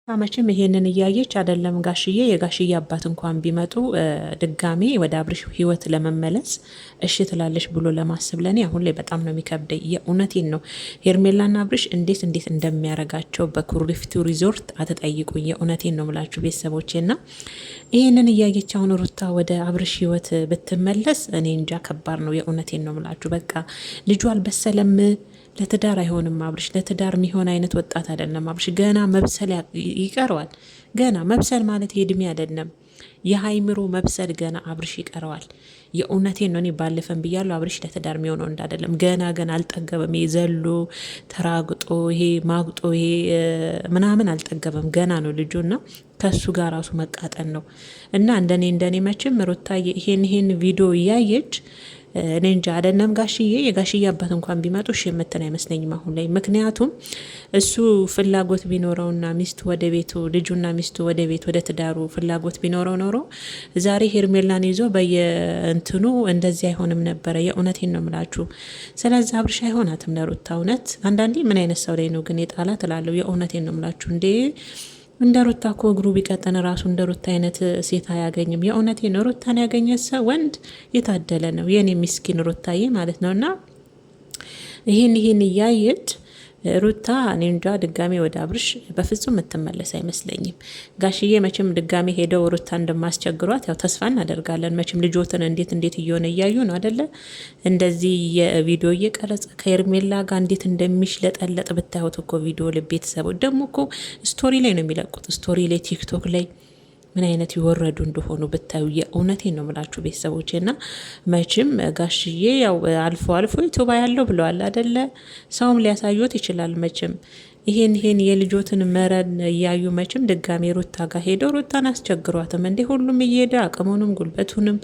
መቼም ይሄንን እያየች አይደለም ጋሽዬ የጋሽዬ አባት እንኳን ቢመጡ ድጋሜ ወደ አብርሽ ህይወት ለመመለስ እሺ ትላለች ብሎ ለማሰብ ለኔ አሁን ላይ በጣም ነው የሚከብደኝ። የእውነቴን ነው። ሄርሜላና አብርሽ እንዴት እንደሚያረጋቸው በኩሪፍቱ ሪዞርት አትጠይቁኝ። የእውነቴን ነው ምላችሁ ቤተሰቦቼና ይሄንን እያየች አሁን ሩታ ወደ አብርሽ ህይወት ብትመለስ እኔ እንጃ ከባድ ነው። የእውነቴን ነው ምላችሁ። በቃ ልጁ አልበሰለም። ለትዳር አይሆንም አብርሽ። ለትዳር የሚሆን አይነት ወጣት አይደለም አብርሽ። ገና መብሰል ይቀረዋል። ገና መብሰል ማለት የእድሜ አይደለም የሃይምሮ መብሰል ገና አብርሽ ይቀረዋል። የእውነቴን ነው። እኔ ባለፈን ብያለሁ አብርሽ ለትዳር የሚሆነው እንዳይደለም ገና አልጠገበም። ይሄ ዘሎ ተራግጦ ይሄ ማግጦ ይሄ ምናምን አልጠገበም። ገና ነው ልጁና ከሱ ጋር ራሱ መቃጠን ነው። እና እንደኔ መቼም ሩታዬ ይሄን ቪዲዮ እያየች እኔ እንጃ አይደለም ጋሽዬ የጋሽዬ አባት እንኳን ቢመጡ እሺ የምትን አይመስለኝም አሁን ላይ። ምክንያቱም እሱ ፍላጎት ቢኖረውና ሚስቱ ወደ ቤቱ ልጁና ሚስቱ ወደ ቤት ወደ ትዳሩ ፍላጎት ቢኖረው ኖሮ ዛሬ ሄርሜላን ይዞ በየእንትኑ እንደዚህ አይሆንም ነበረ። የእውነቴን ነው የምላችሁ። ስለዚህ አብርሽ አይሆናትም ለሩታ። እውነት አንዳንዴ ምን አይነት ሰው ላይ ነው ግን የጣላት እላለሁ። የእውነቴን ነው የምላችሁ። እንደ ሩታ እኮ እግሩ ቢቀጠን ራሱ እንደ ሩታ አይነት ሴት አያገኝም። የእውነቴ ነው። ሩታን ያገኘ ሰው ወንድ የታደለ ነው። የኔ ሚስኪን ሩታዬ ማለት ነው። እና ይህን እያየች ሩታ እኔ እንጃ ድጋሜ ወደ አብርሽ በፍጹም የምትመለስ አይመስለኝም። ጋሽዬ መቼም ድጋሜ ሄደው ሩታ እንደማስቸግሯት ያው ተስፋ እናደርጋለን። መቼም ልጆትን እንዴት እየሆነ እያዩ ነው አደለ? እንደዚህ የቪዲዮ እየቀረጸ ከኤርሜላ ጋር እንዴት እንደሚሽለጠለጥ ብታዩት እኮ ቪዲዮ ቤተሰቦች ደግሞ እኮ ስቶሪ ላይ ነው የሚለቁት። ስቶሪ ላይ ቲክቶክ ላይ ምን አይነት ይወረዱ እንደሆኑ ብታዩ። የእውነቴን ነው ምላችሁ ቤተሰቦች። እና መቼም ጋሽዬ ያው አልፎ ዩቱባ ያለው ብለዋል አደለ? ሰውም ሊያሳዩት ይችላል መቼም ይሄን የልጆትን መረን እያዩ መቼም ድጋሜ ሩታ ጋር ሄደው ሩታን አስቸግሯትም እንዴ? ሁሉም እየሄደ አቅሙንም ጉልበቱንም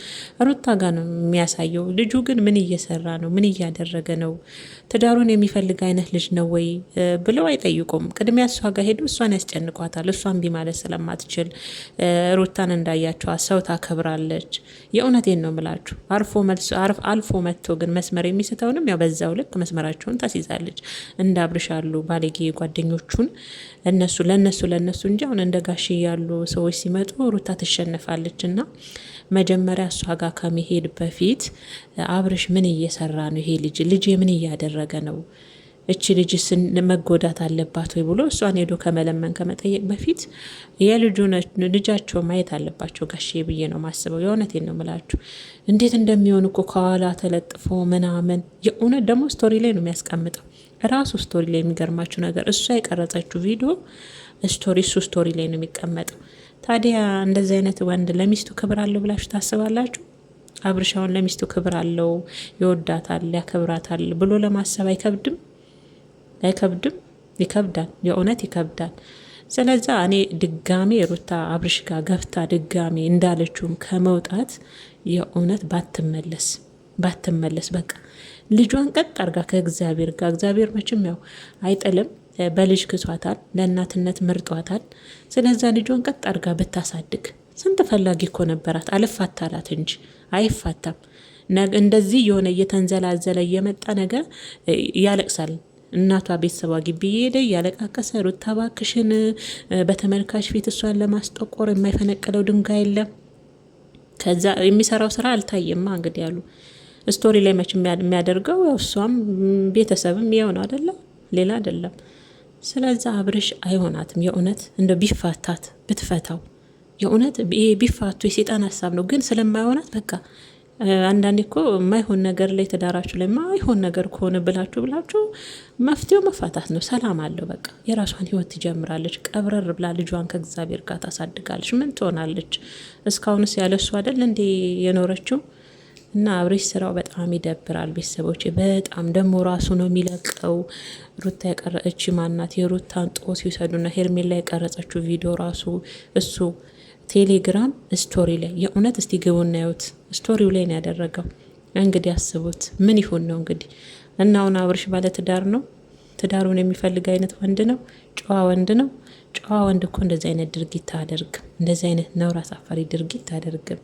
ሩታ ጋር ነው የሚያሳየው። ልጁ ግን ምን እየሰራ ነው? ምን እያደረገ ነው? ትዳሩን የሚፈልግ አይነት ልጅ ነው ወይ ብለው አይጠይቁም። ቅድሚያ እሷ ጋር ሄዱ እሷን ያስጨንቋታል። እሷን ቢማለት ስለማትችል ሩታን እንዳያቸዋ ሰው ታከብራለች። የእውነቴን ነው ምላችሁ። አልፎ መጥቶ ግን መስመር የሚስተውንም ያው በዛው ልክ መስመራቸውን ታስይዛለች። እንደ አብርሽ አሉ ባለጌ ጓደኞቹን ለነሱ እንጂ አሁን እንደ ጋሽ ያሉ ሰዎች ሲመጡ ሩታ ትሸነፋለች። እና መጀመሪያ እሷ ጋር ከመሄድ በፊት አብርሽ ምን እየሰራ ነው? ይሄ ልጅ ምን እያደረገ ነው? እቺ ልጅ መጎዳት አለባት ወይ ብሎ እሷን ሄዶ ከመለመን ከመጠየቅ በፊት ልጃቸው ማየት አለባቸው ጋሼ ብዬ ነው ማስበው። የእውነቴን ነው ምላችሁ። እንዴት እንደሚሆን እኮ ከኋላ ተለጥፎ ምናምን የእውነት ደግሞ ስቶሪ ላይ ነው የሚያስቀምጠው ራሱ ስቶሪ ላይ። የሚገርማችሁ ነገር እሷ የቀረጸችው ቪዲዮ እሱ ስቶሪ ላይ ነው የሚቀመጠው። ታዲያ እንደዚህ አይነት ወንድ ለሚስቱ ክብር አለው ብላችሁ ታስባላችሁ? አብርሻውን ለሚስቱ ክብር አለው፣ ይወዳታል፣ ያከብራታል ብሎ ለማሰብ አይከብድም? ይከብዳል። የእውነት ይከብዳል። ስለዛ እኔ ድጋሜ ሩታ አብርሽ ጋር ገፍታ ድጋሜ እንዳለችውም ከመውጣት የእውነት ባትመለስ በቃ ልጇን ቀጥ አርጋ ከእግዚአብሔር ጋር እግዚአብሔር መቼም ያው አይጥልም። በልጅ ክሷታል፣ ለእናትነት መርጧታል። ስለዛ ልጇን ቀጥ አርጋ ብታሳድግ ስንት ፈላጊ እኮ ነበራት። አልፋታላት እንጂ አይፋታም። እንደዚህ የሆነ እየተንዘላዘለ እየመጣ ነገር ያለቅሳል። እናቷ ቤተሰቧ ግቢ እየሄደ እያለቃቀሰ ሩታ እባክሽን በተመልካች ፊት እሷን ለማስጠቆር የማይፈነቅለው ድንጋይ የለም። ከዛ የሚሰራው ስራ አልታየማ እንግዲህ ያሉ ስቶሪ ላይ መች የሚያደርገው እሷም ቤተሰብም ይኸው ነው አይደለም፣ ሌላ አይደለም። ስለዛ አብርሽ አይሆናትም። የእውነት እንደ ቢፋታት ብትፈታው የእውነት ቢፋቱ የሴጣን ሀሳብ ነው። ግን ስለማይሆናት በቃ አንዳንዴ እኮ የማይሆን ነገር ላይ ትዳራችሁ ላይ የማይሆን ነገር ከሆነ ብላችሁ መፍትሄው መፋታት ነው። ሰላም አለው። በቃ የራሷን ህይወት ትጀምራለች። ቀብረር ብላ ልጇን ከእግዚአብሔር ጋር ታሳድጋለች። ምን ትሆናለች? እስካሁንስ ያለሱ አይደል እንዴ የኖረችው? እና አብርሽ ስራው በጣም ይደብራል ቤተሰቦች። በጣም ደግሞ ራሱ ነው የሚለቀው። ሩታ የቀረጸች ማናት የሩታን ጦስ ይውሰዱና ሄርሜላ የቀረጸችው ቪዲዮ ራሱ እሱ ቴሌግራም ስቶሪ ላይ የእውነት እስቲ ግቡና ያዩት። ስቶሪው ላይ ነው ያደረገው። እንግዲህ አስቡት ምን ይሁን ነው እንግዲህ። እና አሁን አብርሽ ባለ ትዳር ነው። ትዳሩን የሚፈልግ አይነት ወንድ ነው። ጨዋ ወንድ ነው። ጨዋ ወንድ እኮ እንደዚህ አይነት ድርጊት አያደርግም። እንደዚህ አይነት ነውር አሳፋሪ ድርጊት አያደርግም።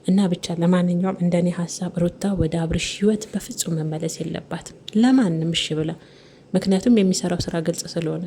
እና ብቻ ለማንኛውም እንደኔ ሀሳብ ሩታ ወደ አብርሽ ህይወት በፍጹም መመለስ የለባትም ለማንም እሺ ብላ። ምክንያቱም የሚሰራው ስራ ግልጽ ስለሆነ